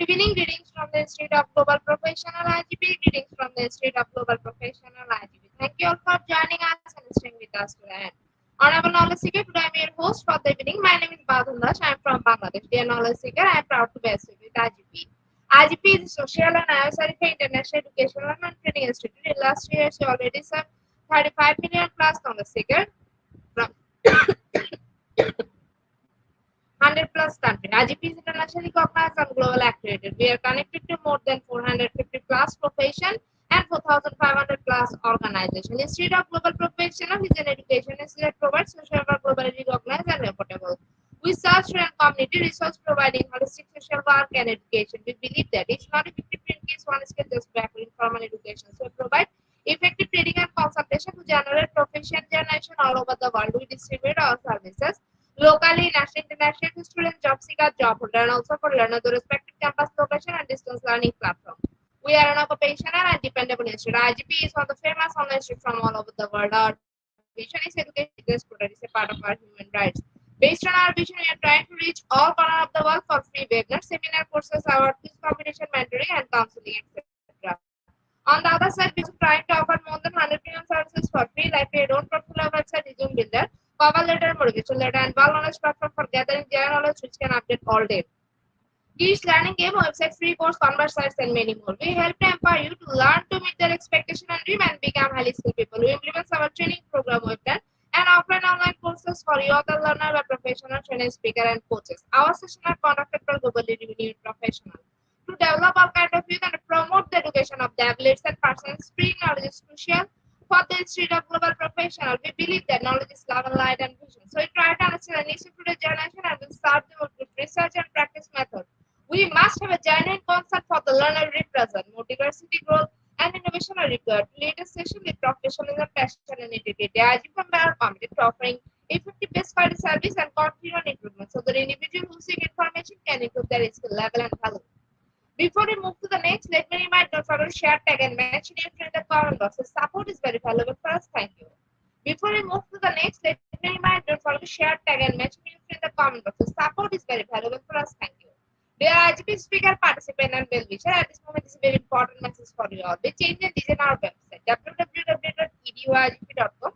Good evening, greetings from the Institute of Global Professional IGP, greetings from the Institute of Global Professional IGP. Thank you all for joining us and staying with us today. Honorable Knowledge Seeker, today I am your host for the evening. My name is Badundash. I am from Bangladesh. Dear Knowledge Seeker, I am proud to be associated with IGP. IGP is a social and ISRF international educational and training institute. In last year, she already served 35 million plus knowledge seeker from 100 plus countries. IGP is internationally recognized and global accredited. We are connected to more than 450 plus profession and 4,500 plus organizations. Institute of Global Professional is an education institute that provides social work globally recognized and reputable. We serve student community resource providing holistic social work and education. We believe that it's not a 50-50 case, one is just backward in formal education. So we provide effective training and consultation to generate professional generation all over the world. We distribute our services locally, national, international to students, job seekers, job holder, and also for learners the respective campus location and distance learning platform. We are an occupational and dependable institute. IGP is one of the famous online institutes from all over the world. Our vision is education is the student is a part of our human rights. Based on our vision, we are trying to reach all corners of the world for free webinars, seminar courses, our quiz competition, mentoring, and counseling, etc. On the other side, we are also trying to offer more than 100 million services for free, like paid own portfolio website, resume builder, cover letter, motivation letter, and well knowledge platform for gathering general knowledge which can update all day. Each learning game, website, free course, convert sites, and many more. We help to empower you to learn to meet their expectation and dream and become highly skilled people. We implement our training program we've done and offline online courses for you, the learner, web professional, training, speaker, and coaches. Our sessions are conducted by globally renowned professionals. To develop all kind of youth and promote the education of the athletes and persons, free knowledge is crucial for the history of global professional. We believe that knowledge is love and light and vision. So we try to understand the needs of today's generation and will start them with research and practice methods. We must have a genuine concept for the learner represent, more diversity, growth, and innovation are required. Latest session with professionalism, passion, and integrity. The IGP are committed to offering effective best quality service and continuous improvement so that individual who seek information can improve their skill level and value. Before we move to the next, let me remind don't forget to share, tag, and mention it in the comment box. The support is very valuable for us. Thank you. Before we move to the next, let me remind don't forget to share, tag, and mention it in the comment box. The support is very valuable for us. Thank you. Dear IGP speaker, participant, and well-wisher, at this moment, this is a very important message for you all. We change and design our website www.eduigp.com.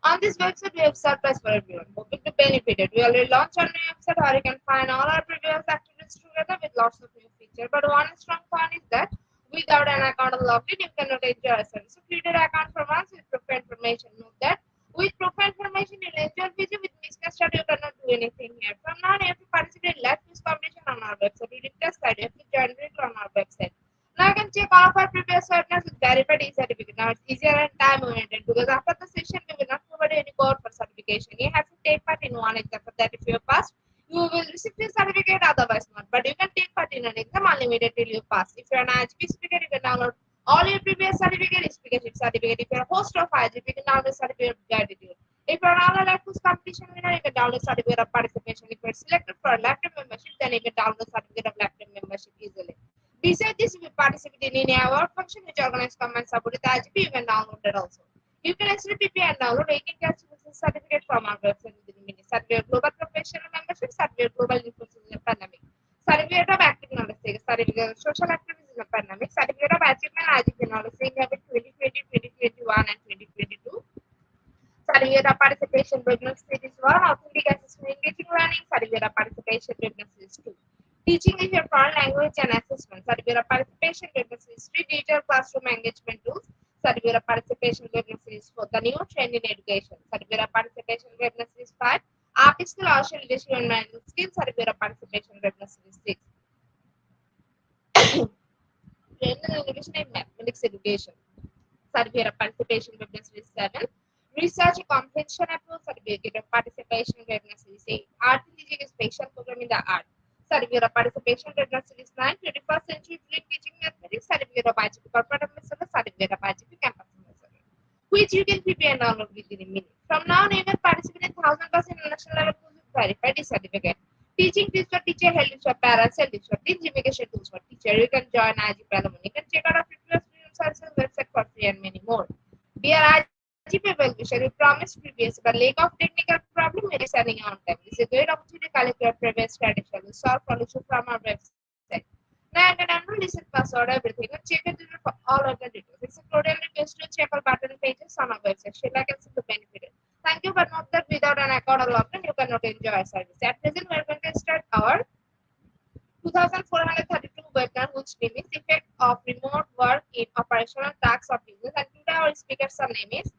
On this website, we have surprise for everyone, hoping to benefit it. We already launched our new website where you can find all our previous activities together with lots of new features. But one strong point is that without an account logged in, you cannot enjoy our service. So create an account from us with profile information. Note that with profile information, you'll enjoy video with miscast you cannot do anything here. From now on, you have to participate in live quiz competition on our website. We test that you have to join it on our website. Now you can check all of our previous webinars with verified e-certificate. Now it's easier and time oriented because after the session we will not provide any code for certification. You have to take part in one exam. For that, if you pass, you will receive the certificate, otherwise not. But you can take part in an exam unlimited till you pass. If you're an IGP speaker, you can download all your previous certificate, speakership certificate. If you're a host of IGP, you can download certificate of gratitude. If you're an online quiz competition winner, you can download certificate of participation. If you're selected for a lifetime membership, then you can download certificate of lifetime membership easily. Besides this, if you participate in any award function which organized comments support with IGP, you can download it also. You can SLPP and download 18 cash certificate from our website within minutes. Certificate of Global Professional Membership, Certificate of Global Influence in the Pandemic, Certificate of Active Knowledge, Certificate of Social Activism in the Pandemic, Certificate of Achievement IGP Knowledge Habit 2020, 2021, and 2022. Certificate of Participation Webinar Series 1, Authentic Assessment Engaging Learning, Certificate of Participation Webinar Series 2. Teaching is your foreign language and assessment. Certificate of Participation Webinar Series 3, Digital Classroom Engagement Tools. Certificate of Participation Webinar Series 4, The New Trend in Education. Certificate of Participation Webinar Series 5, Art Skill, Social Leadership and Management Skills. Certificate of Participation Webinar Series 6, Trend in Innovation and Mathematics Education. Certificate of Participation Webinar Series 7, Research Comprehension Approach. Certificate of Participation Webinar Series 8, Art and Teaching Special Program in the Art. Certificate of Participation Webinar Series 9, 21st Century Teaching Mathematics. Certificate of IGP Corporate Ambassador. Certificate of IGP Campus Ambassador, which you can prepare and download within a minute. From now on, you can participate in 1,000% international level course with verified certificate. Teaching tips for teacher, health tips for parents, health tips for teens, gamification tools for teacher. You can join IGP alumni. You can check out our previous services website for free and many more. Dear IGP well-wisher, we promised previous, but lack of technical problem may be sending on time. This is a great opportunity to collect your previous credentials. We solve solutions from our website. Now I can enroll, listen, password, everything, and check it for all of the details. It's a totally request to check all button pages on our website. Sheila can see the benefit. Thank you, but not that without an account or login, you cannot enjoy our service. At present, we are going to start our 2432 webinar, which name is Effect of Remote Work in Operational Tasks of Business. And today our speaker's name is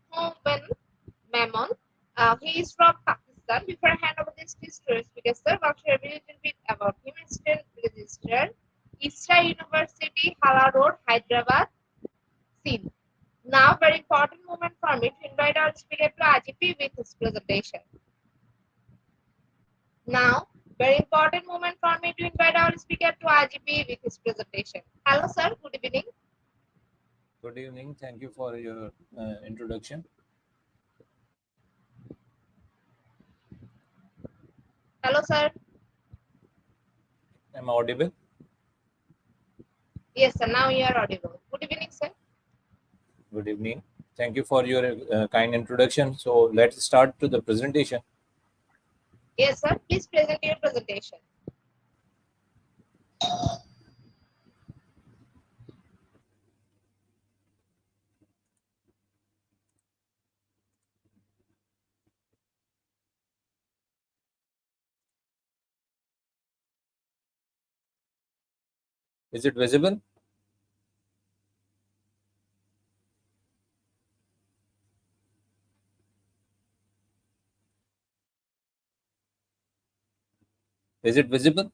Homen Memon. He is from Pakistan. Before I hand over this to our speaker, sir, I'll share a little bit about him. Student registered, ISRA University, Hala Road, Hyderabad, Sindh. Now, very important moment for me to invite our speaker to IGP with his presentation. Now, very important moment for me to invite our speaker to IGP with his presentation. Hello, sir. Good evening. Good evening. Thank you for your introduction. Hello, sir. Am I audible? Yes, sir. Now you are audible. Good evening, sir. Good evening. Thank you for your kind introduction. So let's start to the presentation. Yes, sir. Please present your presentation. Is it visible? Is it visible?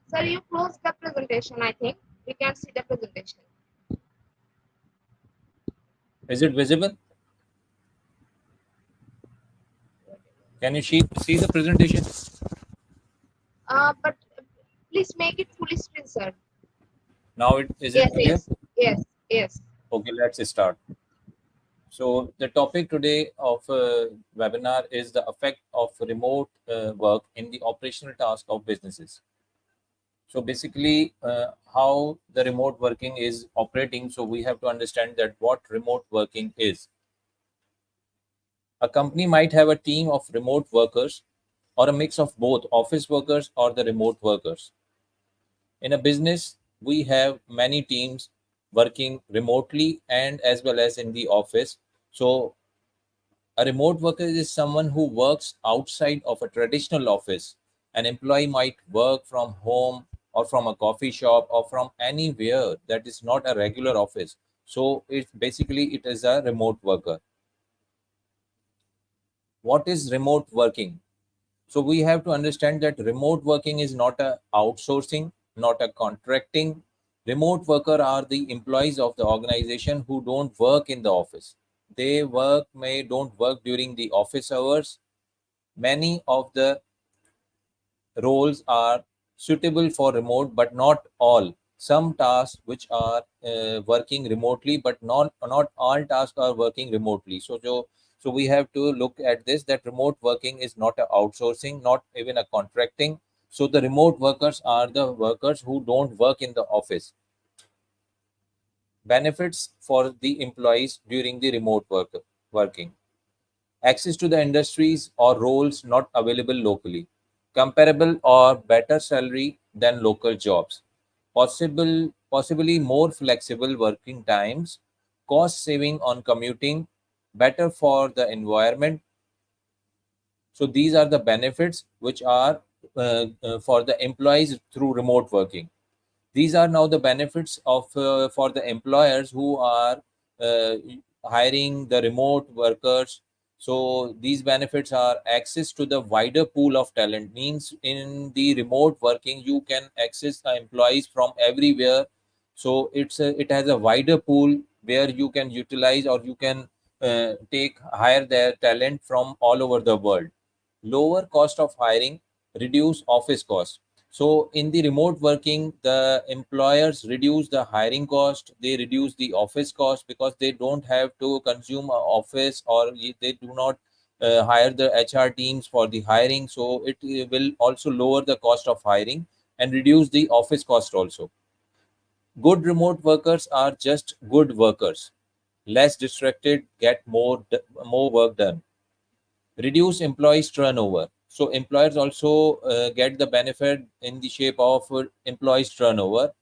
Sir, you close the presentation, I think. We can see the presentation. Is it visible? Can you see the presentation? But please make it fully screen, sir. Now is it Yes, clear? yes, yes, yes. Okay, let's start. So the topic today of webinar is the effect of remote work in the operational task of businesses. So basically, how the remote working is operating. So we have to understand that what remote working is. A company might have a team of remote workers or a mix of both office workers or the remote workers. In a business, we have many teams working remotely and as well as in the office. So a remote worker is someone who works outside of a traditional office. An employee might work from home or from a coffee shop or from anywhere that is not a regular office. So it's basically it is a remote worker. What is remote working? So we have to understand that remote working is not a outsourcing, not a contracting. Remote worker are the employees of the organization who don't work in the office. They may don't work during the office hours. Many of the roles are suitable for remote, but not all. Some tasks which are working remotely, but not all tasks are working remotely. So we have to look at this, that remote working is not a outsourcing, not even a contracting. So the remote workers are the workers who don't work in the office. Benefits for the employees during the working: access to the industries or roles not available locally, comparable or better salary than local jobs, possibly more flexible working times, cost saving on commuting, better for the environment. So these are the benefits which are for the employees through remote working. These are now the benefits of for the employers who are uh, hiring the remote workers. So these benefits are access to the wider pool of talent. Means in the remote working you can access the employees from everywhere. So it has a wider pool where you can utilize, or you can hire their talent from all over the world. Lower cost of hiring, reduce office costs. So in the remote working, the employers reduce the hiring cost, they reduce the office cost because they don't have to consume a office, or they do not hire the HR teams for the hiring. So it will also lower the cost of hiring and reduce the office cost also. Good remote workers are just good workers. Less distracted, get more work done. Reduce employees turnover. So employers also get the benefit in the shape of employees turnover,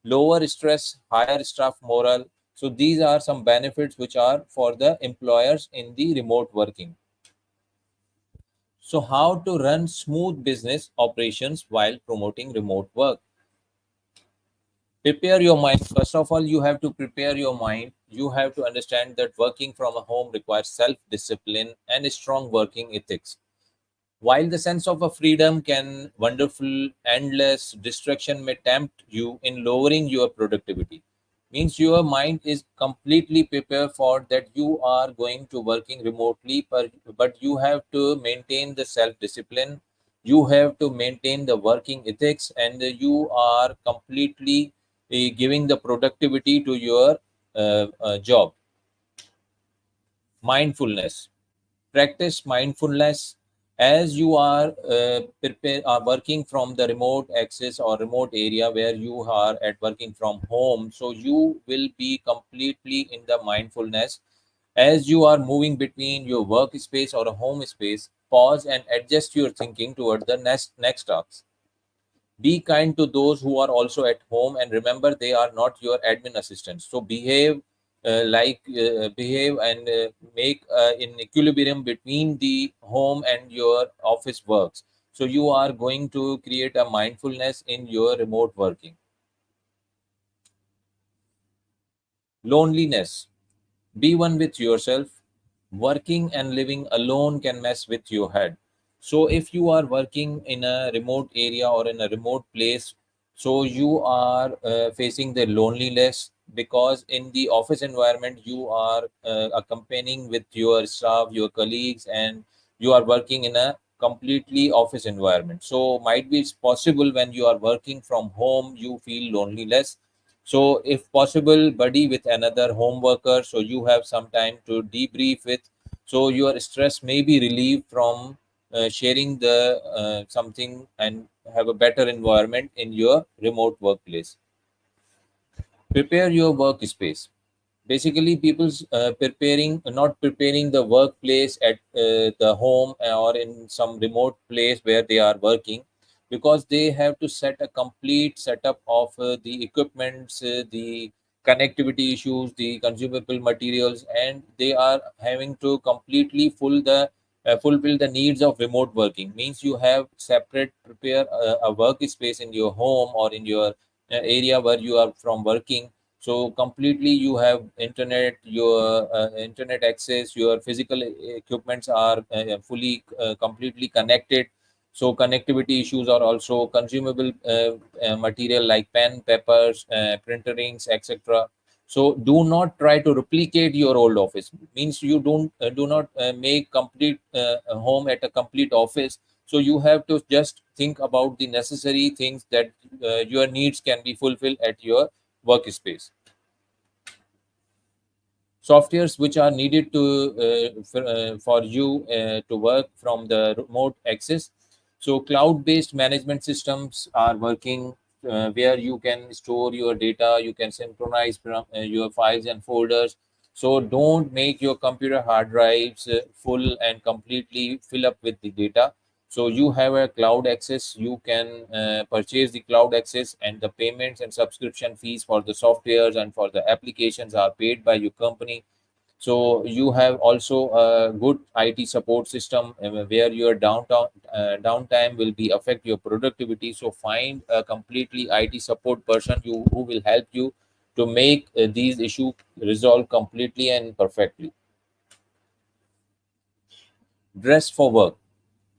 lower stress, higher staff morale. So these are some benefits which are for the employers in the remote working. So how to run smooth business operations while promoting remote work? Prepare your mind. First of all, you have to prepare your mind. You have to understand that working from a home requires self discipline and strong working ethics. While the sense of a freedom can wonderful, endless distraction may tempt you in lowering your productivity. Means your mind is completely prepared for that you are going to working remotely, but you have to maintain the self-discipline, you have to maintain the working ethics, and you are completely giving the productivity to your job. Mindfulness. Practice mindfulness as you are working from the remote access or remote area where you are at working from home. So you will be completely in the mindfulness as you are moving between your workspace or a home space. Pause and adjust your thinking towards the next task. Be kind to those who are also at home, and remember they are not your admin assistants. So behave and make in equilibrium between the home and your office works. So you are going to create a mindfulness in your remote working. Loneliness. Be one with yourself. Working and living alone can mess with your head. So if you are working in a remote area or in a remote place, so you are facing the loneliness, because in the office environment you are accompanying with your staff, your colleagues, and you are working in a completely office environment. So might be it's possible when you are working from home you feel loneliness. So if possible, buddy with another home worker, so you have some time to debrief with, so your stress may be relieved from sharing the something, and have a better environment in your remote workplace. Prepare your workspace. Basically people's preparing not preparing the workplace at the home or in some remote place where they are working, because they have to set a complete setup of the equipments, the connectivity issues, the consumable materials, and they are having to completely fulfill the needs of remote working. Means you have separate prepare a workspace in your home or in your area where you are from working. So completely you have internet, your internet access, your physical equipments are fully completely connected. So connectivity issues are also consumable material like pen, papers, printer inks, etc. So do not try to replicate your old office. Means you don't do not make complete a home at a complete office. So you have to just think about the necessary things that your needs can be fulfilled at your workspace. Softwares which are needed for you to work from the remote access. So cloud-based management systems are working, where you can store your data, you can synchronize your files and folders. So don't make your computer hard drives full and completely fill up with the data. So you have a cloud access, you can purchase the cloud access, and the payments and subscription fees for the softwares and for the applications are paid by your company. So you have also a good IT support system where your downtime will be affect your productivity. So find a completely IT support person who will help you to make these issues resolve completely and perfectly. Dress for work.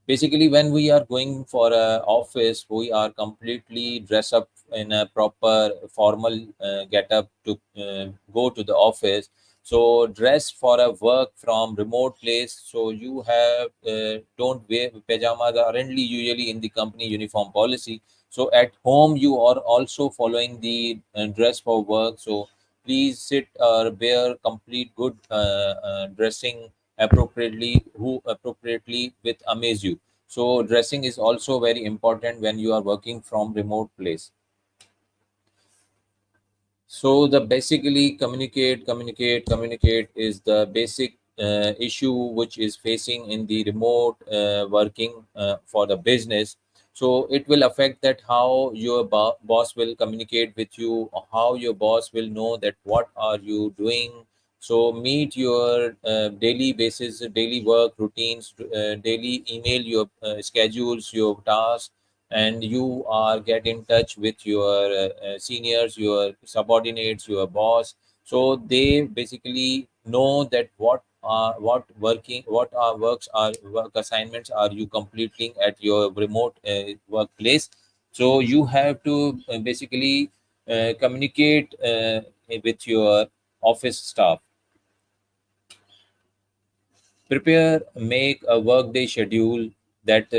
Basically when we are going for a office, we are completely dress up in a proper formal get up to go to the office. So dress for a work from remote place, so you have don't wear pajamas are currently usually in the company uniform policy. So at home you are also following the dress for work. So please sit or wear complete good dressing appropriately, who appropriately with amaze you. So dressing is also very important when you are working from remote place. So the basically communicate is the basic issue which is facing in the remote working for the business. So it will affect that how your boss will communicate with you, or how your boss will know that what are you doing. So meet your daily basis, daily work routines, daily email your schedules, your tasks, and you are get in touch with your seniors, your subordinates, your boss. So they basically know that what work assignments are you completing at your remote workplace. So you have to basically communicate with your office staff. Prepare, make a workday schedule that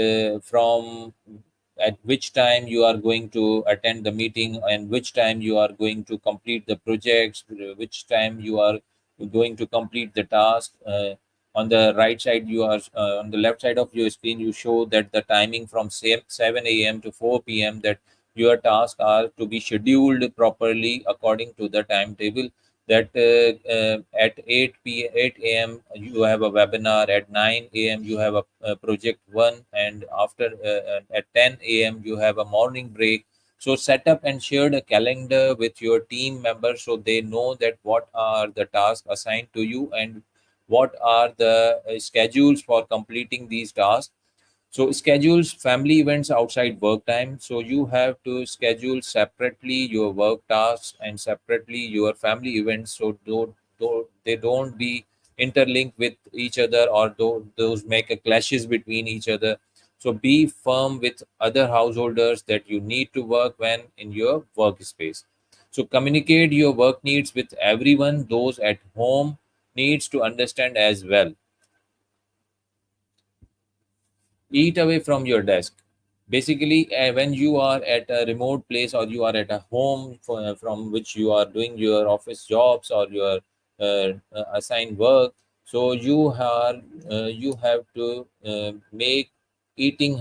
from at which time you are going to attend the meeting and which time you are going to complete the projects, which time you are going to complete the task. On the right side, you are on the left side of your screen, you show that the timing from 7 a.m. to 4 p.m. that your tasks are to be scheduled properly according to the timetable. That at 8 a.m. you have a webinar, at 9 a.m. you have a project one, and after at 10 a.m. you have a morning break. So set up and share a calendar with your team members so they know that what are the tasks assigned to you and what are the schedules for completing these tasks. So schedules family events outside work time. So you have to schedule separately your work tasks and separately your family events. So they don't be interlinked with each other, or those make a clashes between each other. So be firm with other householders that you need to work when in your workspace. So communicate your work needs with everyone. Those at home needs to understand as well. Eat away from your desk. Basically, when you are at a remote place or you are at a home from which you are doing your office jobs or your assigned work, so you have to make eating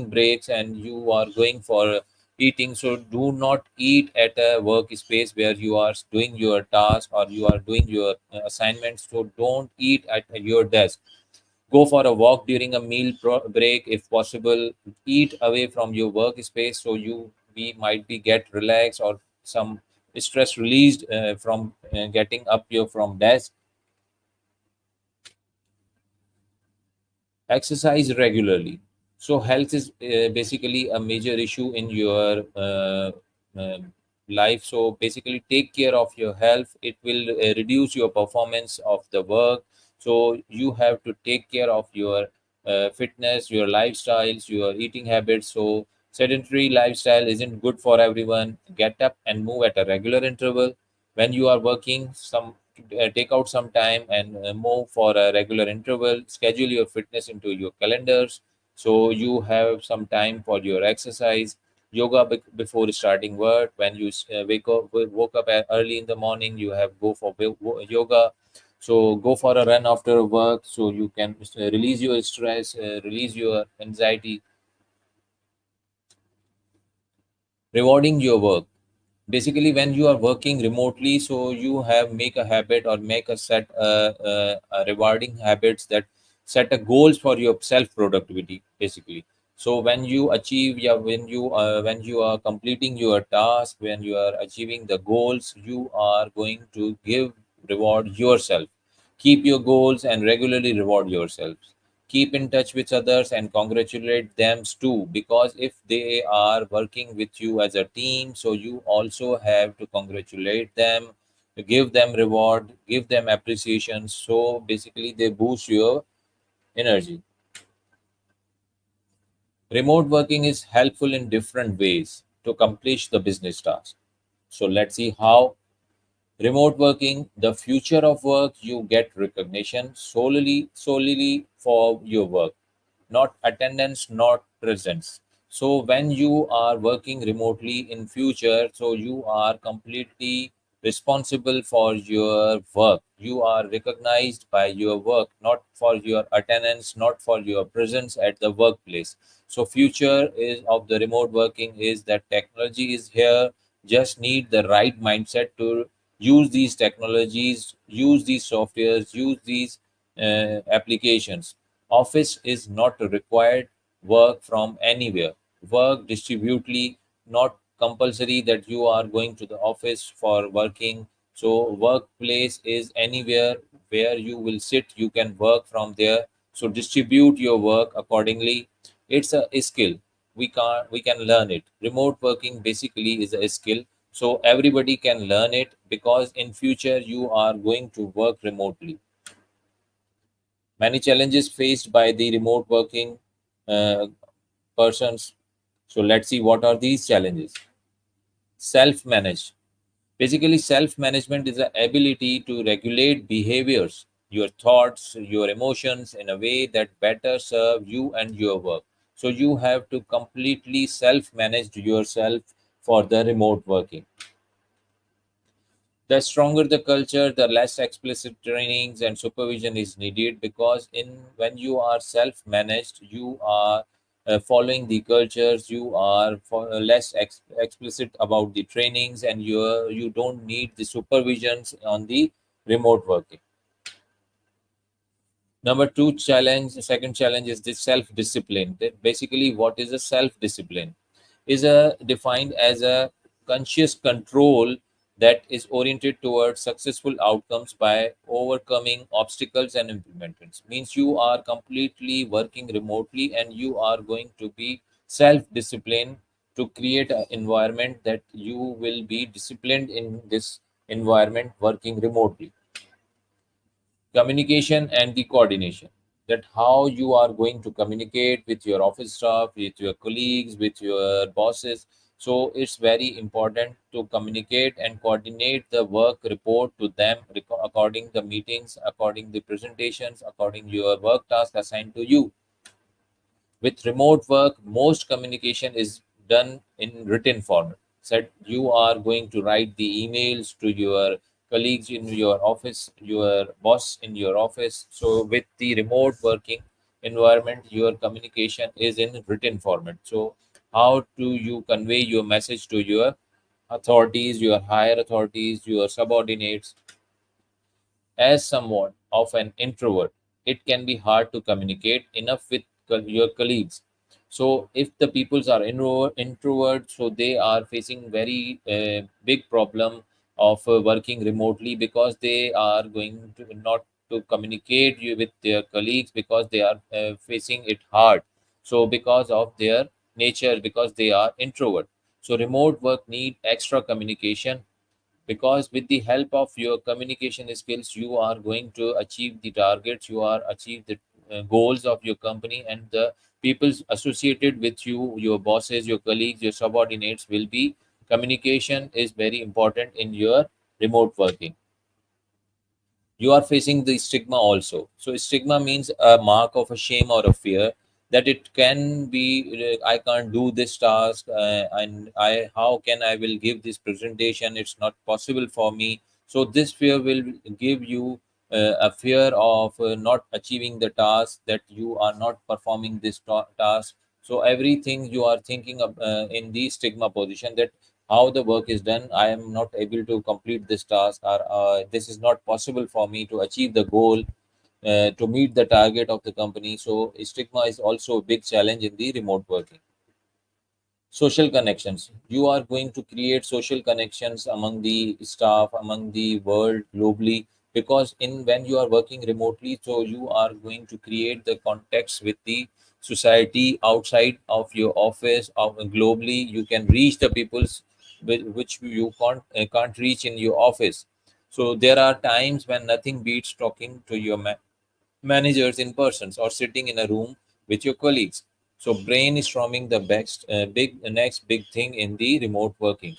breaks, and you are going for eating. So do not eat at a workspace where you are doing your task or you are doing your assignments. So don't eat at your desk. Go for a walk during a break if possible. Eat away from your workspace so you we might be get relaxed or some stress released from getting up here from desk. Exercise regularly. So health is basically a major issue in your uh, life. So basically take care of your health. It will reduce your performance of the work. So you have to take care of your fitness, your lifestyles, your eating habits. So sedentary lifestyle isn't good for everyone. Get up and move at a regular interval. When you are working, take out some time and move for a regular interval. Schedule your fitness into your calendars so you have some time for your exercise. Yoga before starting work. When you woke up early in the morning, you have go for yoga. So go for a run after work so you can release your stress, release your anxiety. Rewarding your work. Basically, when you are working remotely, so you have make a habit or make a set rewarding habits that set a goals for your self productivity basically. So when you achieve, yeah, when you are completing your task, when you are achieving the goals, you are going to give reward yourself. Keep your goals and regularly reward yourself. Keep in touch with others and congratulate them too, because if they are working with you as a team, so you also have to congratulate them, give them reward, give them appreciation. So basically they boost your energy. Remote working is helpful in different ways to accomplish the business task. So let's see how. Remote working, the future of work. You get recognition solely for your work, not attendance, not presence. So when you are working remotely in future, so you are completely responsible for your work. You are recognized by your work, not for your attendance, not for your presence at the workplace. So future is of the remote working is that technology is here. Just need the right mindset to use these technologies, use these softwares, use these applications. Office is not required. Work from anywhere. Work distributely, not compulsory that you are going to the office for working. So workplace is anywhere where you will sit, you can work from there. So distribute your work accordingly. It's a skill. We can learn it. Remote working basically is a skill. So everybody can learn it because in future you are going to work remotely. Many challenges faced by the remote working uh, persons. So let's see what are these challenges. Self-managed. Basically, self-management is the ability to regulate behaviors, your thoughts, your emotions in a way that better serve you and your work. So you have to completely self-manage yourself for the remote working. The stronger the culture, the less explicit trainings and supervision is needed, because in when you are self-managed, you are following the cultures, you are less explicit about the trainings, and you don't need the supervisions on the remote working. Number two challenge, second challenge is the self-discipline. Basically, what is a self-discipline? Is a defined as a conscious control that is oriented towards successful outcomes by overcoming obstacles and implementations. Means you are completely working remotely and you are going to be self-disciplined to create an environment that you will be disciplined in this environment working remotely. Communication and the coordination, that how you are going to communicate with your office staff, with your colleagues, with your bosses. So it's very important to communicate and coordinate the work report to them according the meetings, according the presentations, according your work task assigned to you. With remote work, most communication is done in written format. Said you are going to write the emails to your colleagues in your office, your boss in your office. So with the remote working environment, your communication is in written format. So how do you convey your message to your authorities, your higher authorities, your subordinates? As somewhat of an introvert, it can be hard to communicate enough with your colleagues. So, if the peoples are introvert, so they are facing very big problem of working remotely, because they are going to not to communicate with their colleagues, because they are facing it hard. So, because of their nature, because they are introvert. So, remote work need extra communication, because with the help of your communication skills, you are going to achieve the targets, you are achieve the goals of your company, and the people associated with you, your bosses, your colleagues, your subordinates will be. Communication is very important in your remote working. You are facing the stigma also. So stigma means a mark of a shame or a fear, that it can be I can't do this task, and I how can I will give this presentation, it's not possible for me. So this fear will give you a fear of not achieving the task, that you are not performing this task. So everything you are thinking of in the stigma position, that how the work is done, I am not able to complete this task, or this is not possible for me to achieve the goal, to meet the target of the company. So stigma is also a big challenge in the remote working. Social connections, you are going to create social connections among the staff, among the world globally, because in when you are working remotely, so you are going to create the context with the society outside of your office, of globally you can reach the peoples which you can't reach in your office. So there are times when nothing beats talking to your managers in persons, or sitting in a room with your colleagues. So brainstorming the next big thing in the remote working.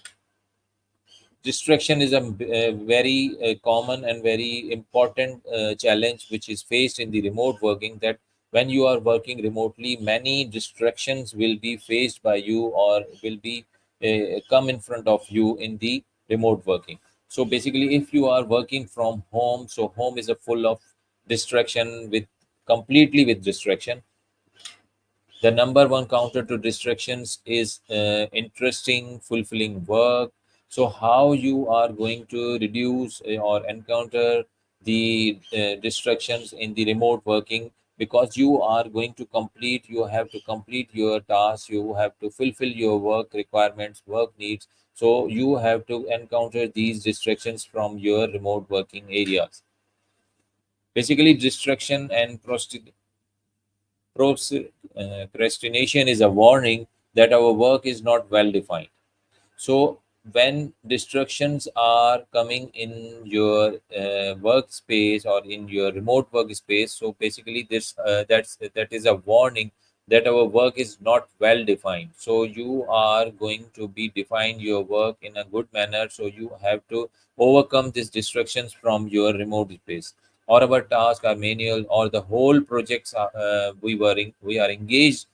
Distraction is a very common and very important challenge which is faced in the remote working, that when you are working remotely, many distractions will be faced by you, or will be come in front of you in the remote working. So basically, if you are working from home, so home is a full of distraction, with completely with distraction. The number one counter to distractions is interesting, fulfilling work. So, how you are going to reduce or encounter the distractions in the remote working? Because you are going to complete, you have to complete your tasks, you have to fulfill your work requirements, work needs. So, you have to encounter these distractions from your remote working areas. Basically, distraction and procrastination is a warning that our work is not well defined. So when distractions are coming in your workspace or in your remote workspace, so basically that is a warning that our work is not well defined. So you are going to be define your work in a good manner, so you have to overcome these distractions from your remote space, or our task are manual, or the whole projects are, we are engaged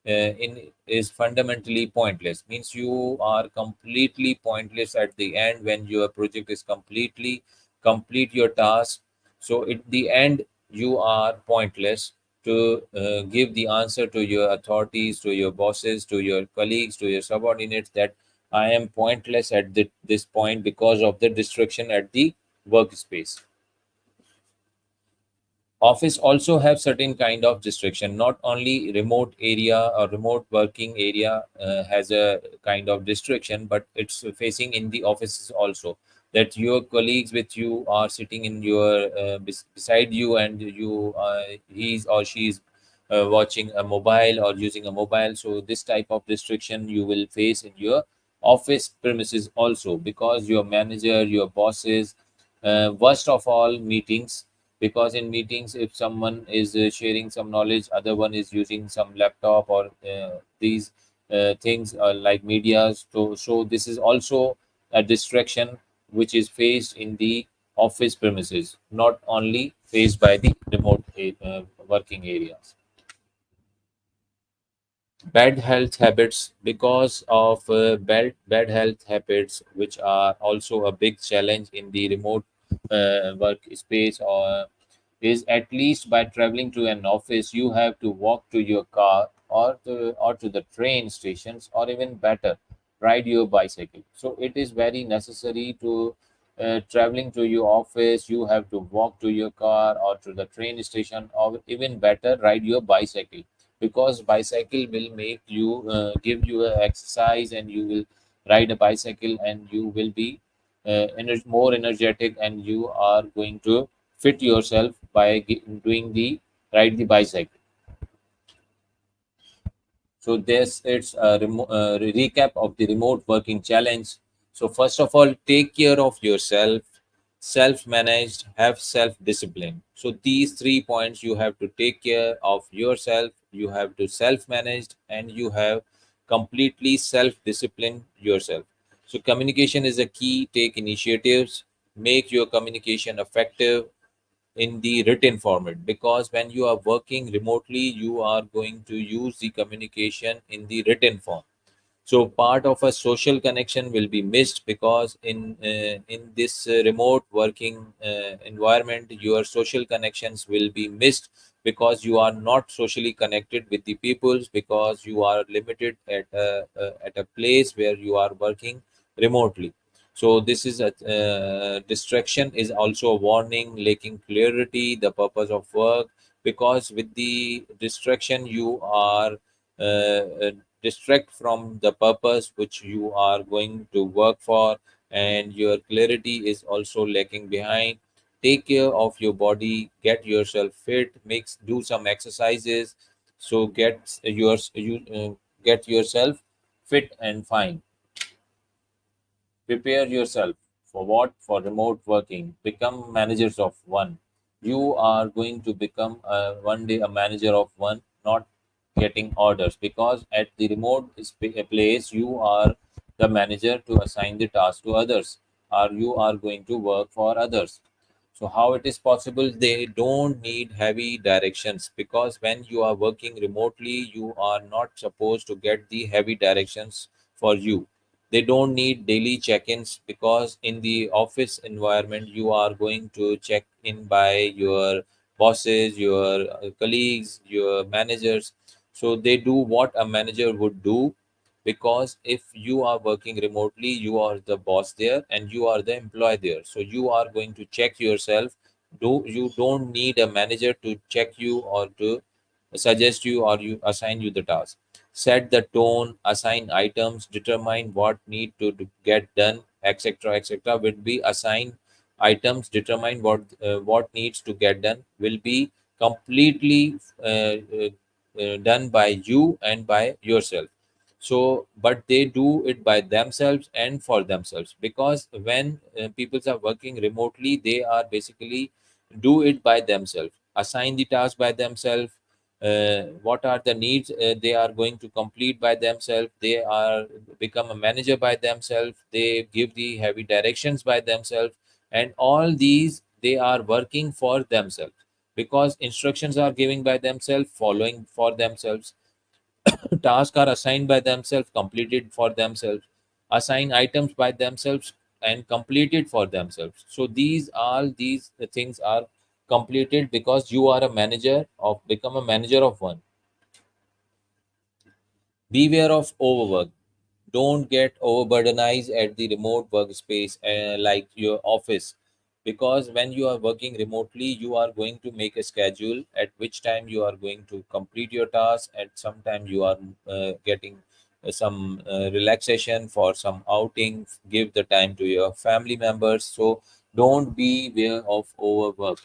in is fundamentally pointless. Means you are completely pointless at the end when your project is completely complete your task. So at the end you are pointless to give the answer to your authorities, to your bosses, to your colleagues, to your subordinates, that I am pointless at this point because of the distraction at the workspace. Office also have certain kind of distraction. Not only remote area or remote working area has a kind of distraction, but it's facing in the offices also, that your colleagues with you are sitting in your beside you, and you he's or she's watching a mobile or using a mobile. So this type of distraction you will face in your office premises also, because your manager, your bosses, worst of all meetings, because in meetings if someone is sharing some knowledge, other one is using some laptop or these things like medias. So this is also a distraction which is faced in the office premises, not only faced by the remote working areas. Bad health habits, because of bad health habits, which are also a big challenge in the remote work space, or is at least by traveling to an office you have to walk to your car, or to the train stations, or even better, ride your bicycle. So it is very necessary to traveling to your office, you have to walk to your car or to the train station, or even better, ride your bicycle, because bicycle will make you give you a exercise, and you will ride a bicycle and you will be more energetic, and you are going to fit yourself by doing the ride the bicycle. So this it's a recap of the remote working challenge. So first of all, take care of yourself, self-managed, have self-discipline. So these 3 points, you have to take care of yourself, you have to self-managed, and you have completely self-discipline yourself. So communication is a key. Take initiatives, make your communication effective in the written format, because when you are working remotely you are going to use the communication in the written form. So part of a social connection will be missed, because in this remote working environment your social connections will be missed, because you are not socially connected with the peoples, because you are limited at a place where you are working remotely. So this is a distraction is also a warning, lacking clarity the purpose of work, because with the distraction you are distract from the purpose which you are going to work for, and your clarity is also lacking behind. Take care of your body, get yourself fit, makes do some exercises, so get yourself fit and fine. Prepare yourself for what? For remote working. Become managers of one. You are going to become one day a manager of one, not getting orders. Because at the remote place, you are the manager to assign the task to others, or you are going to work for others. So how it is possible? They don't need heavy directions, because when you are working remotely, you are not supposed to get the heavy directions for you. They don't need daily check-ins, because in the office environment you are going to check in by your bosses, your colleagues, your managers. So they do what a manager would do, because if you are working remotely you are the boss there and you are the employee there, so you are going to check yourself. You don't need a manager to check you or to suggest you or you assign you the task. Set the tone, assign items, determine what need to get done, etc., etc. Will be assigned items, determine what needs to get done, will be completely done by you and by yourself. So but they do it by themselves and for themselves, because when people are working remotely, they are basically do it by themselves, assign the task by themselves, what are the needs they are going to complete by themselves, they are become a manager by themselves, they give the heavy directions by themselves, and all these they are working for themselves, because instructions are given by themselves, following for themselves, tasks are assigned by themselves, completed for themselves, assign items by themselves and completed for themselves. So these all these things are completed because you are a manager of become a manager of one. Beware of overwork. Don't get overburdenized at the remote workspace like your office, because when you are working remotely, you are going to make a schedule at which time you are going to complete your task. At some time, you are getting some relaxation for some outing. Give the time to your family members. So don't be aware of overwork.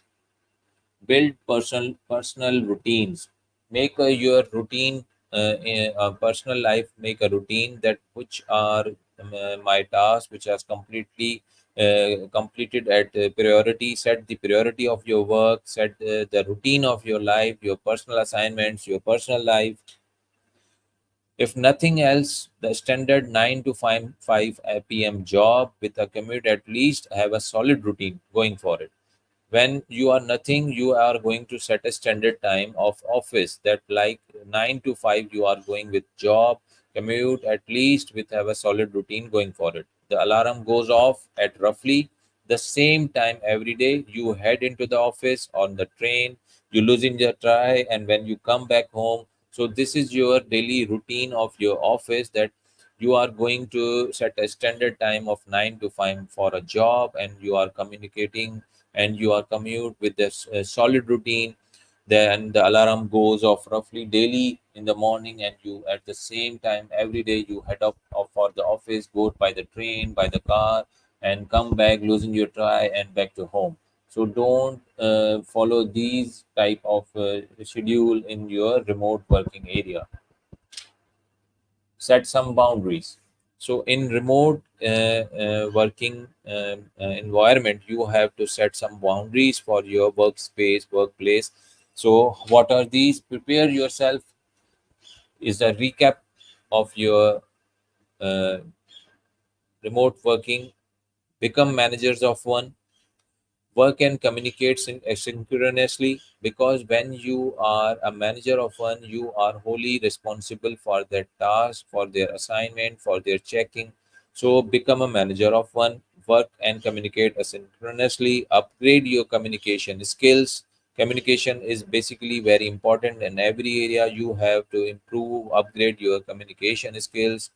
Build personal routines, make your routine in a personal life, make a routine that which are my tasks which are completely completed at priority. Set the priority of your work, set the routine of your life, your personal assignments, your personal life. If nothing else, the standard 9 to 5 p.m. job with a commute, at least have a solid routine going for it. When you are nothing, you are going to set a standard time of office, that like 9 to 5 you are going with job, commute, at least with have a solid routine going for it. The alarm goes off at roughly the same time every day. You head into the office on the train, you losing your try, and when you come back home. So this is your daily routine of your office, that you are going to set a standard time of 9 to 5 for a job, and you are communicating and you are commute with this solid routine. Then the alarm goes off roughly daily in the morning, and you at the same time every day you head up for the office, go by the train, by the car, and come back losing your try and back to home. So don't follow these type of schedule in your remote working area. Set some boundaries. So in remote working environment, you have to set some boundaries for your workspace, workplace. So what are these? Prepare yourself is a recap of your uh, remote working. Become managers of one. Work and communicate asynchronously, because when you are a manager of one, you are wholly responsible for their task, for their assignment, for their checking. So become a manager of one. Work and communicate asynchronously. Upgrade your communication skills. Communication is basically very important in every area. You have to improve, upgrade your communication skills.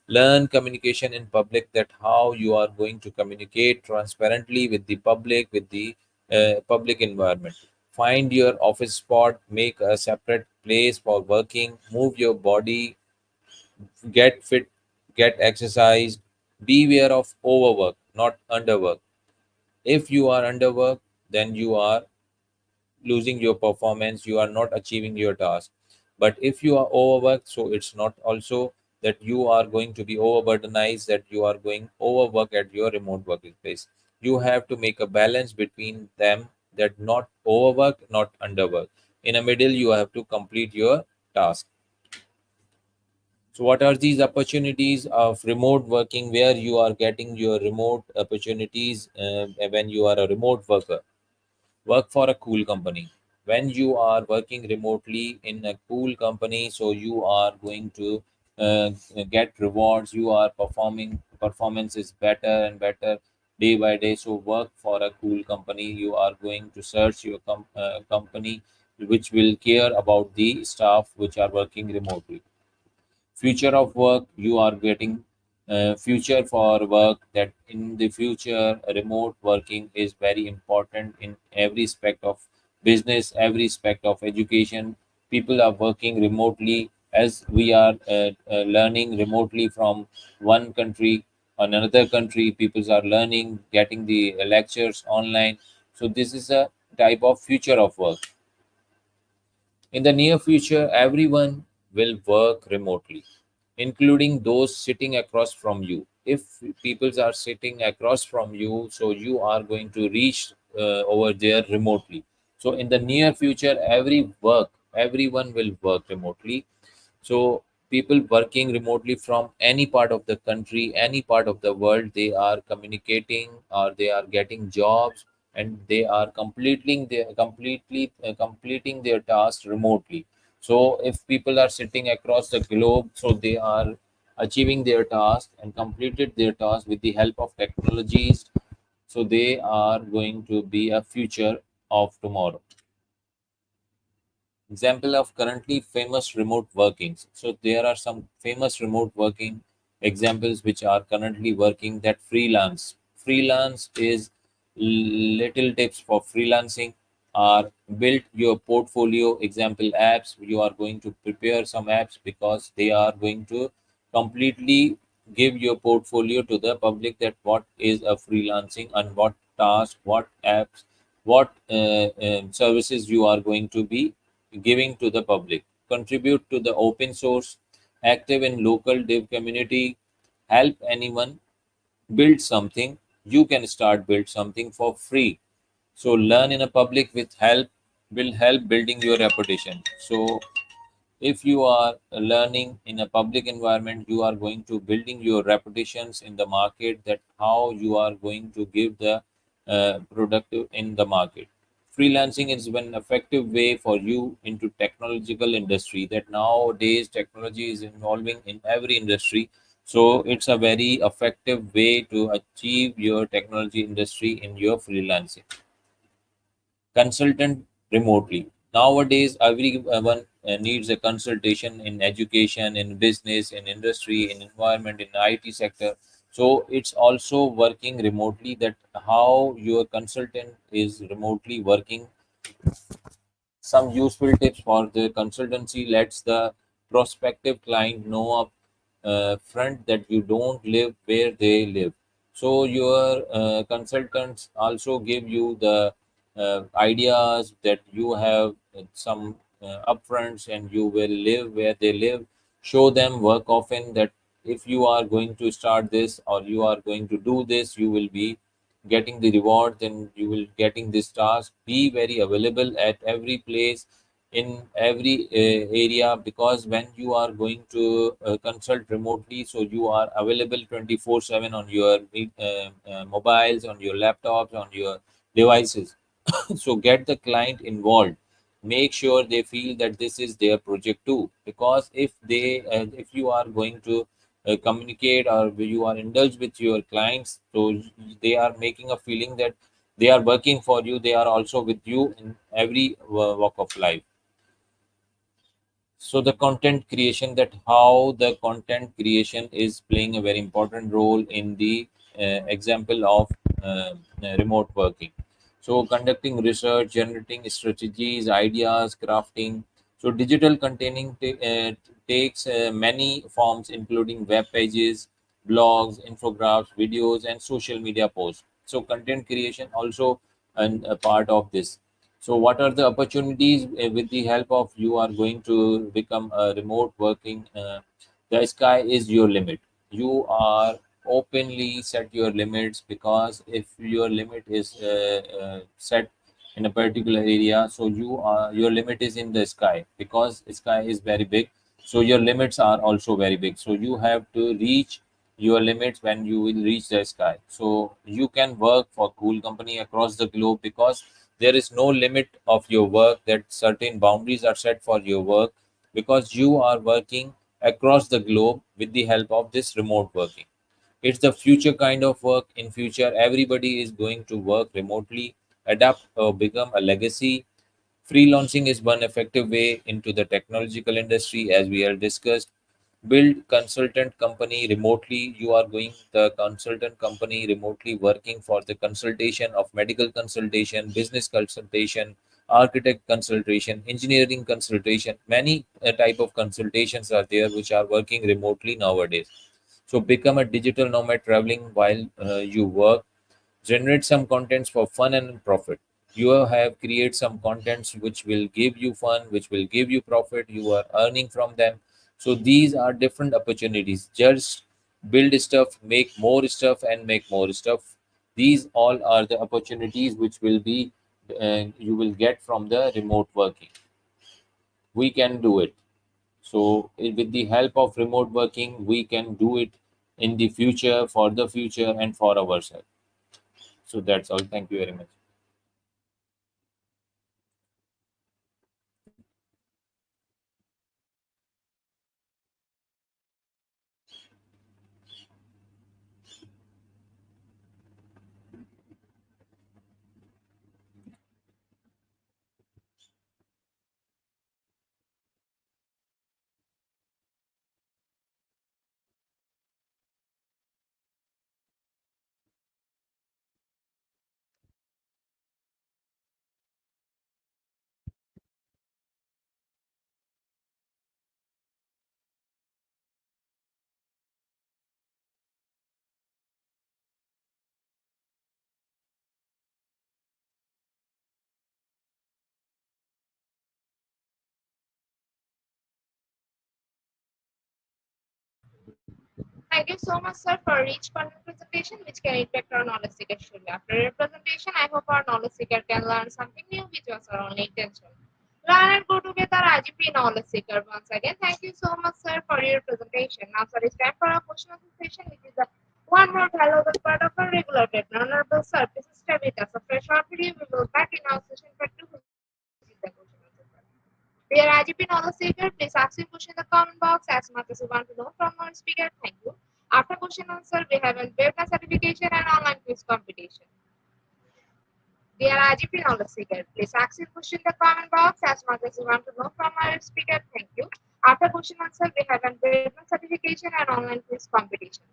Learn communication in public, that how you are going to communicate transparently with the public, with the public environment. Find your office spot, make a separate place for working, move your body, get fit, get exercise. Beware of overwork, not underwork. If you are underwork, then you are losing your performance, you are not achieving your task. But if you are overworked, so it's not also that you are going to be overburdenized, that you are going overwork at your remote working place. You have to make a balance between them, that not overwork, not underwork. In a middle, you have to complete your task. So what are these opportunities of remote working, where you are getting your remote opportunities when you are a remote worker? Work for a cool company. When you are working remotely in a cool company, so you are going to uh, get rewards. You are performing, performance is better and better day by day. So work for a cool company. You are going to search your company which will care about the staff which are working remotely. Future of work, you are getting future for work, that in the future remote working is very important in every aspect of business, every aspect of education. People are working remotely, as we are learning remotely from one country another country. People are learning, getting the lectures online. So this is a type of future of work. In the near future, everyone will work remotely. including those sitting across from you. If people are sitting across from you, so you are going to reach over there remotely. So in the near future, everyone will work remotely. So people working remotely from any part of the country, any part of the world, they are communicating or they are getting jobs, and they are completing their tasks remotely. So if people are sitting across the globe, so they are achieving their task and completed their task with the help of technologies. So they are going to be a future of tomorrow. Example of currently famous remote workings. So there are some famous remote working examples which are currently working. That freelance is little tips for freelancing, are build your portfolio. Example apps, you are going to prepare some apps because they are going to completely give your portfolio to the public, that what is a freelancing and what task, what apps, what services you are going to be giving to the public. Contribute to the open source, active in local dev community, help anyone build something. You can start build something for free. So learn in a public with help will help building your reputation. So if you are learning in a public environment, you are going to building your reputations in the market, that how you are going to give the productive in the market. Freelancing is one effective way for you into technological industry, that nowadays technology is involving in every industry. So it's a very effective way to achieve your technology industry in your freelancing. Consultant remotely. Nowadays, everyone needs a consultation in education, in business, in industry, in environment, in IT sector. So it's also working remotely. That how your consultant is remotely working. Some useful tips for the consultancy lets the prospective client know up front that you don't live where they live. So your consultants also give you the ideas that you have some upfronts and you will live where they live. Show them work often, that if you are going to start this or you are going to do this, you will be getting the reward, then you will getting this task. Be very available at every place, in every area, because when you are going to consult remotely, so you are available 24/7 on your mobiles, on your laptops, on your devices. So get the client involved. Make sure they feel that this is their project too, because if you are going to communicate or you are indulged with your clients, so they are making a feeling that they are working for you, they are also with you in every walk of life. So the content creation, that how the content creation is playing a very important role in the example of remote working. So conducting research, generating strategies, ideas, crafting. So digital containing takes many forms, including web pages, blogs, infographics, videos, and social media posts. So content creation also a part of this. So what are the opportunities with the help of you are going to become a remote working? The sky is your limit. You are openly set your limits, because if your limit is set in a particular area, so your limit is in the sky, because sky is very big. So your limits are also very big. So you have to reach your limits when you will reach the sky. So you can work for cool company across the globe, because there is no limit of your work, that certain boundaries are set for your work, because you are working across the globe with the help of this remote working. It's the future kind of work. In future, everybody is going to work remotely, adapt or become a legacy. Freelancing is one effective way into the technological industry, as we have discussed. Build consultant company remotely. You are going the consultant company remotely, working for the consultation of medical consultation, business consultation, architect consultation, engineering consultation. Many type of consultations are there which are working remotely nowadays. So become a digital nomad, traveling while you work. Generate some contents for fun and profit. You have create some contents which will give you fun, which will give you profit. You are earning from them. So these are different opportunities. Just build stuff, make more stuff, and make more stuff. These all are the opportunities which will be you will get from the remote working. We can do it. So with the help of remote working, we can do it in the future, for the future, and for ourselves. So that's all. Thank you very much. Thank you so much, sir, for each content presentation which can impact our knowledge seeker surely. After your presentation, I hope our knowledge seeker can learn something new which was our only intention. Learn and go together IGP knowledge seeker. Once again, thank you so much, sir, for your presentation. Now, sir, it's time for our question answer session, which is the one more hello the part of our regular paper. Honorable sir, please stay with us. A fresh one video, we will back in our session part 2. Which is the question answer part. Dear IGP knowledge seeker, please ask your question in the comment box as much as you want to know from our speaker. Thank you. After question answer, we have a website certification and online quiz competition. Dear IGP knowledge seeker, please ask your question in the comment box as much as you want to know from our speaker. Thank you. After question answer, we have a website certification and online quiz competition.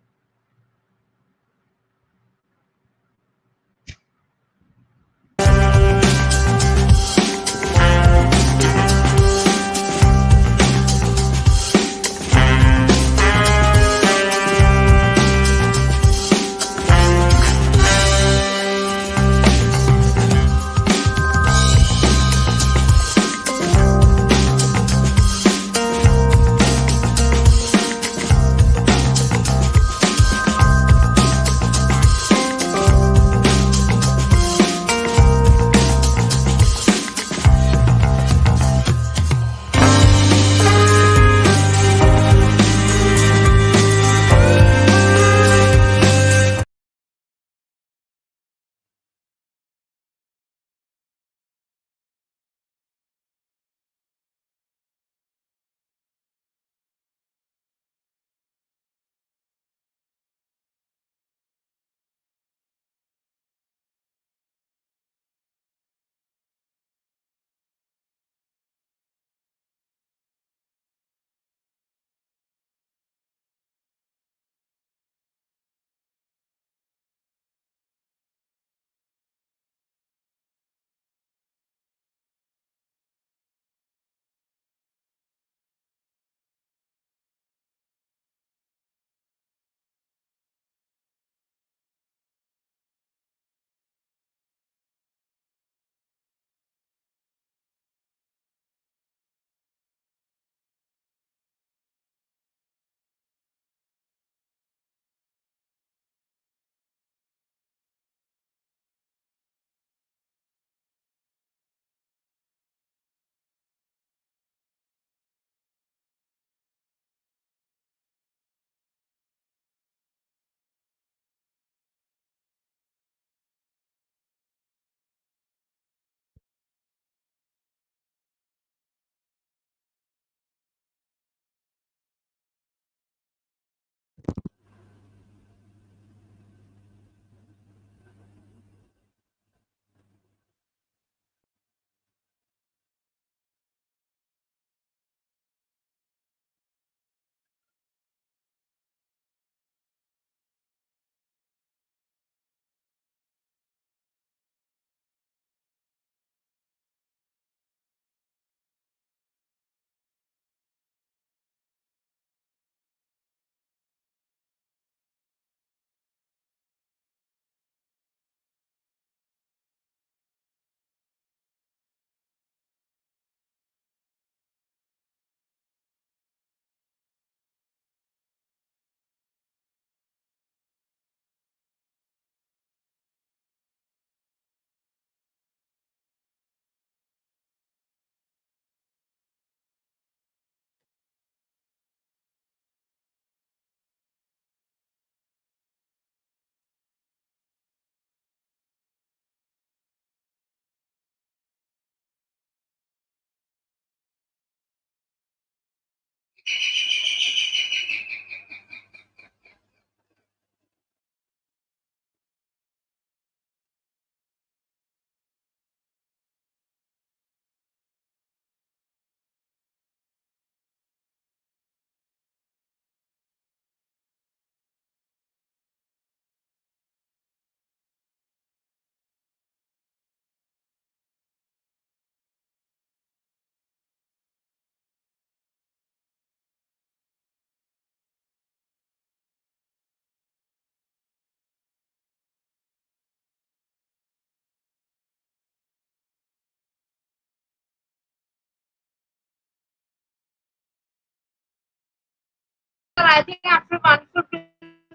I think after wonderful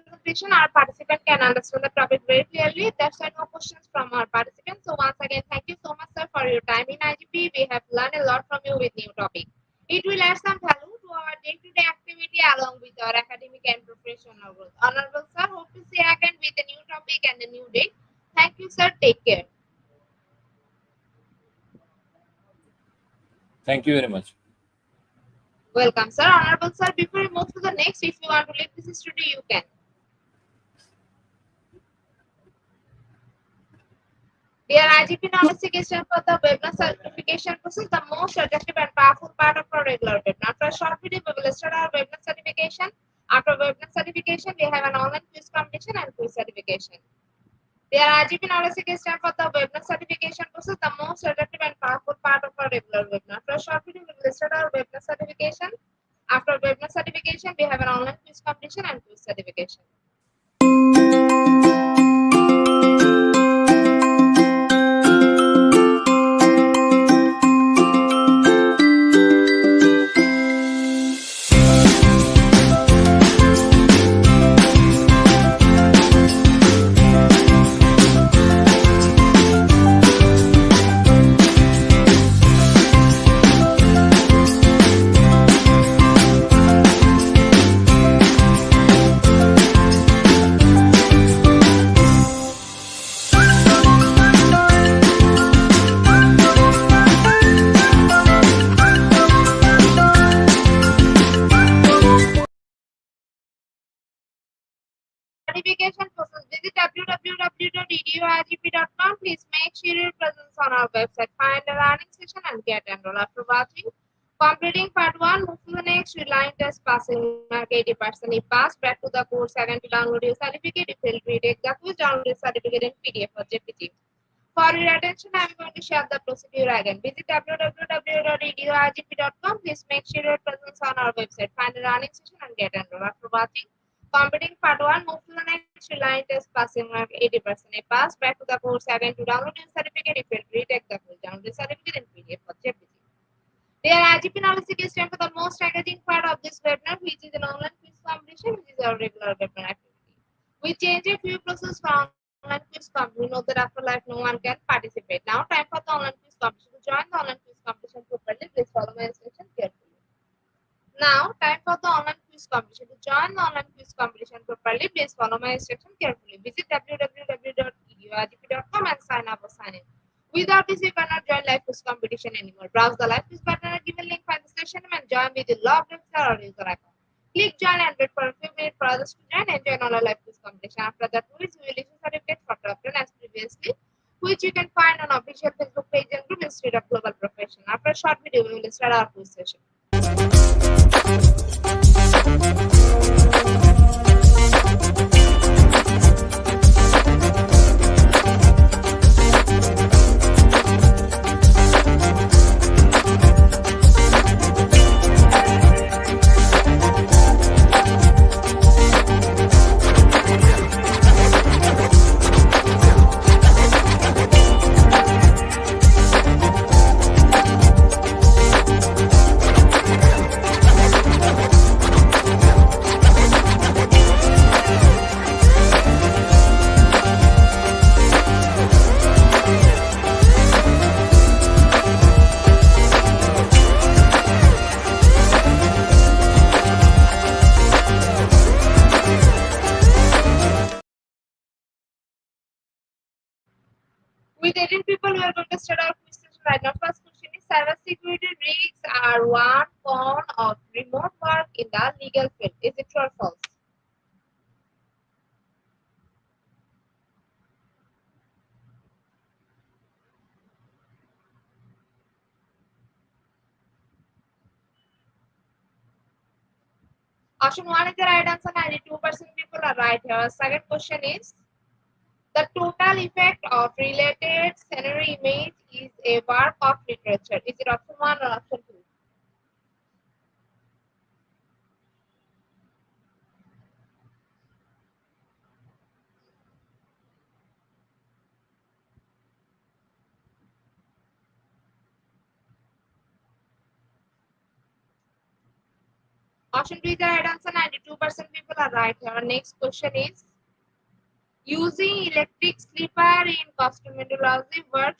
presentation, our participant can understand the topic very clearly. That's why no questions from our participants. So once again, thank you so much, sir, for your time in IGP. We have learned a lot from you with new topic. It will add some value to our day-to-day activity along with our academic and professional growth. Honorable sir, hope to see you again with a new topic and a new date. Thank you, sir. Take care. Thank you very much. Welcome, sir. Honorable sir, before we move to the next, if you want to leave this studio, you can. Dear IGP knowledge seeker for the webinar certification process, the most attractive and powerful part of our regular webinar. After a short video, we will start our webinar certification. After webinar certification, we have an online quiz competition and quiz certification. Dear IGP knowledge seeker for the webinar certification process, the most attractive and powerful part of our regular webinar. After a short video, we will start our webinar certification. After webinar certification, we have an online quiz competition and quiz certification. Certification process. Visit www.eduigp.com. Please make sure your presence on our website. Find the learning session and get enrolled. After watching, completing part 1, move to the next. Line test passing mark 80%. If pass, back to the course again to download your certificate. If you retake the quiz, download your certificate in PDF or JPG. For your attention, I am going to share the procedure again. Visit www.eduigp.com. Please make sure your presence on our website. Find the learning session and get enrolled. After watching, completing part 1, move to the next. Line test passing mark 80%. A pass, back to the course again to download your certificate. If you retake the quiz, download the certificate in PDF or JPG. Dear IGP knowledge is time for the most engaging part of this webinar, which is an online quiz competition, which is our regular webinar activity. We change a few processes for online quiz competition. We know that after life no one can participate. Now time for the online quiz competition. To join the online quiz competition properly, please follow my instruction carefully. Now, time for the online quiz competition. To join the online quiz competition properly, please follow my instruction carefully. Visit www.eduigp.com and sign up or sign in. Without this, you cannot join live quiz competition anymore. Browse the live quiz button and given link find the session and join with the logged lecture or user account. Click join and wait for a few minutes for others to join and join on a live quiz competition. After that, quiz, we will issue certificate for top 10 as previously, which you can find on official Facebook page and group Institute of Global Profession. After a short video, we will start our quiz session. With 18 people, we are going to start our quiz session right now. First question is, cybersecurity risks are one form of remote work in the legal field. Is it true or false? Option 1 is the right answer. 92% people are right here. Second question is, the total effect of related scenery image is a work of literature. Is it option 1 or option 2? Option B is the right answer. 92% people are right. Our next question is using electric slipper in cosmetology work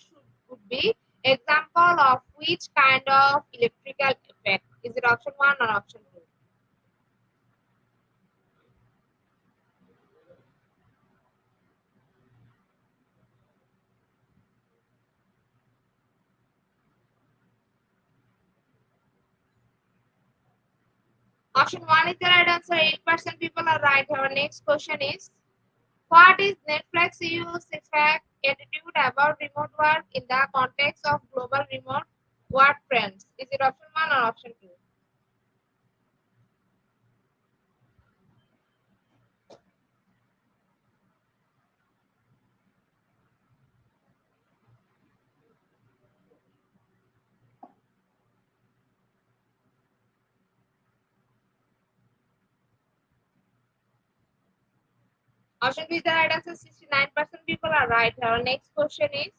would be example of which kind of electrical effect? Is it option 1 or option 2? Option 1 is the right answer. 8% people are right. Our next question is what is Netflix use effect attitude about remote work in the context of global remote work trends? Is it option 1 or option 2? Option B is the right answer. 69% people are right. Our next question is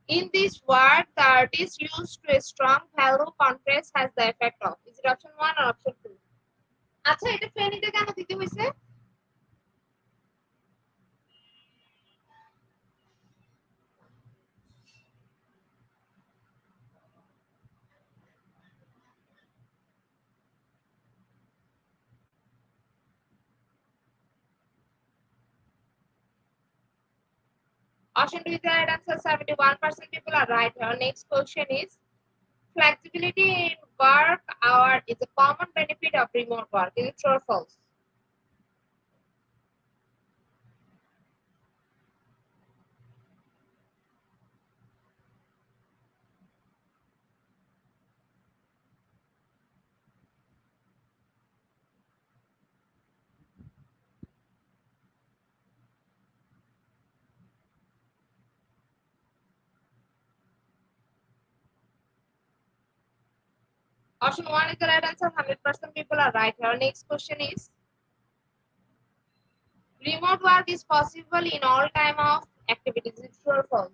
in this word, the artist used to a strong value contrast has the effect of. Is it option 1 or option 2? আচ্ছা এটা ফেনীতে কেন দিতে হইছে? Option 2 is the right answer. 71% people are right. Our next question is flexibility in work hour is a common benefit of remote work. Is it true or false? Option 1 is the right answer. 100% people are right. Our next question is remote work is possible in all time of activities. Is it true or false?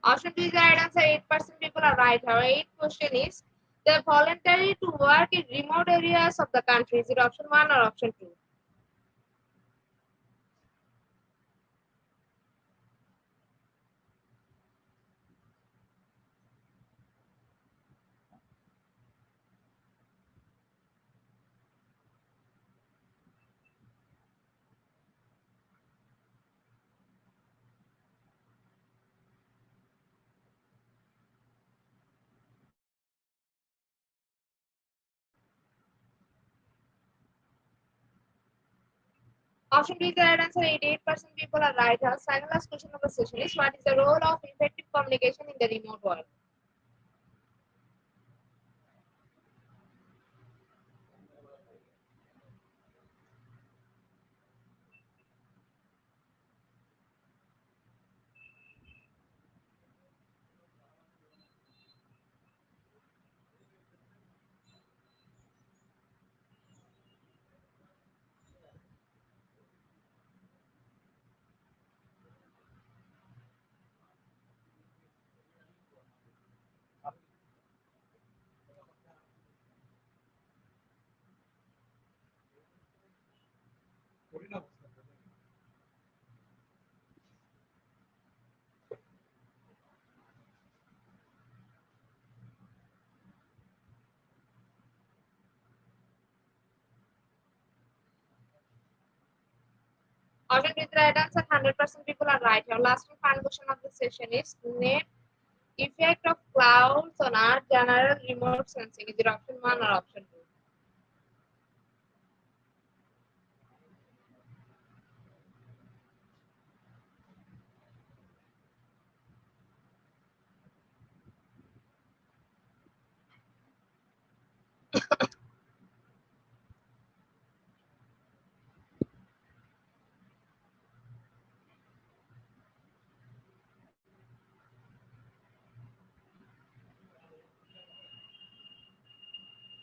Option 2 is the right answer. 8% people are right. Our eighth question is the voluntary to work in remote areas of the country. Is it option 1 or option 2? Option B is the right answer. 88% people are right. Our final last question of the session is what is the role of effective communication in the remote world? Option B is the right answer. 100% people are right. Our last and final question of the session is net effect of clouds on our general remote sensing. Is it option 1 or option 2?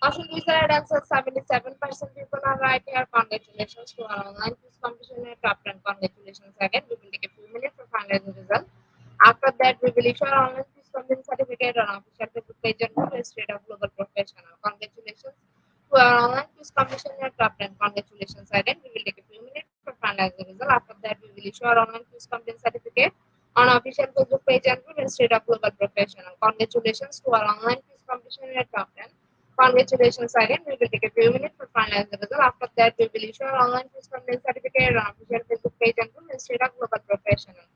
Option B is the right answer. 77% people are right here. Congratulations to our online quiz competition at top 10. Congratulations again. We will take a few minutes to finalize the result. After that, we will issue our online quiz competition certificate on official Facebook page and Ministry of Global Professional. Congratulations to our online quiz competition at top 10. Congratulations again. We will take a few minutes to finalize the result. After that, we will issue our online quiz competition certificate on official Facebook page and Ministry of Global Professional. Congratulations to our online quiz competition at top 10. Congratulations again. We will take a few minutes to finalize the result. After that, we will issue our online quiz competition certificate on official Facebook page and Ministry of Global Professional.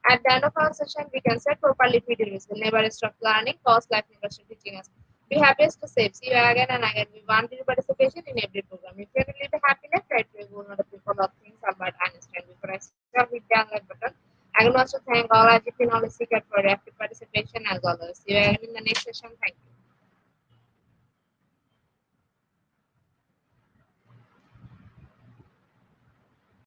At the end of our session, we can say properly videos will never stop learning, cause life never stop teaching us. Be happiest to save. See you again and again. We want your participation in every program. If you really live a happy life, try to go on the people of things Albert Einstein. Before I start with the like button, I can also thank all our GP knowledge seekers for your active participation as always. See you again in the next session. Thank you.